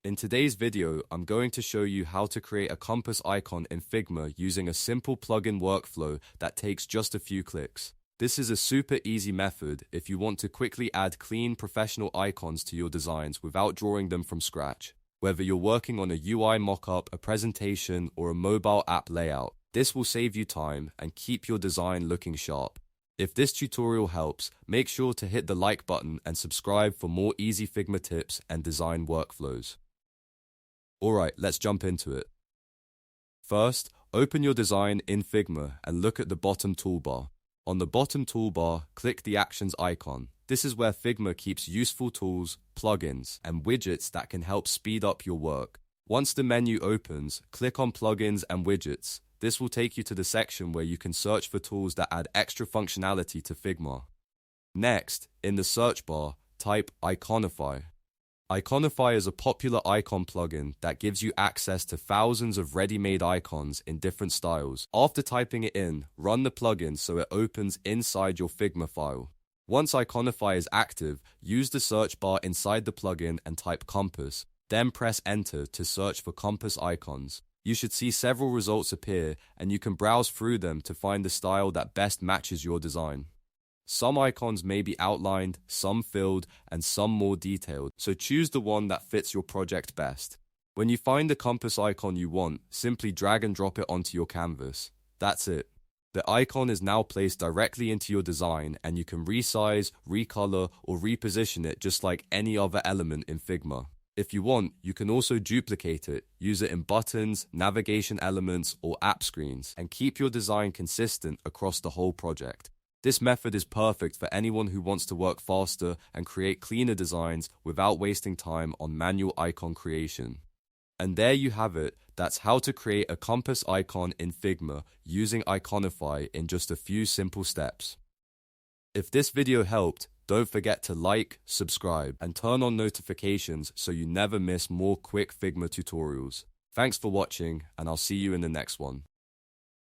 In today's video, I'm going to show you how to create a compass icon in Figma using a simple plugin workflow that takes just a few clicks. This is a super easy method if you want to quickly add clean professional icons to your designs without drawing them from scratch. Whether you're working on a UI mockup, a presentation, or a mobile app layout, this will save you time and keep your design looking sharp. If this tutorial helps, make sure to hit the like button and subscribe for more easy Figma tips and design workflows. Alright, let's jump into it. First, open your design in Figma and look at the bottom toolbar. On the bottom toolbar, click the Actions icon. This is where Figma keeps useful tools, plugins, and widgets that can help speed up your work. Once the menu opens, click on Plugins and Widgets. This will take you to the section where you can search for tools that add extra functionality to Figma. Next, in the search bar, type Iconify. Iconify is a popular icon plugin that gives you access to thousands of ready-made icons in different styles. After typing it in, run the plugin so it opens inside your Figma file. Once Iconify is active, use the search bar inside the plugin and type compass, then press enter to search for compass icons. You should see several results appear, and you can browse through them to find the style that best matches your design. Some icons may be outlined, some filled, and some more detailed, so choose the one that fits your project best. When you find the compass icon you want, simply drag and drop it onto your canvas. That's it. The icon is now placed directly into your design, and you can resize, recolor, or reposition it just like any other element in Figma. If you want, you can also duplicate it, use it in buttons, navigation elements, or app screens, and keep your design consistent across the whole project. This method is perfect for anyone who wants to work faster and create cleaner designs without wasting time on manual icon creation. And there you have it. That's how to create a compass icon in Figma using Iconify in just a few simple steps. If this video helped, don't forget to like, subscribe, and turn on notifications so you never miss more quick Figma tutorials. Thanks for watching, and I'll see you in the next one.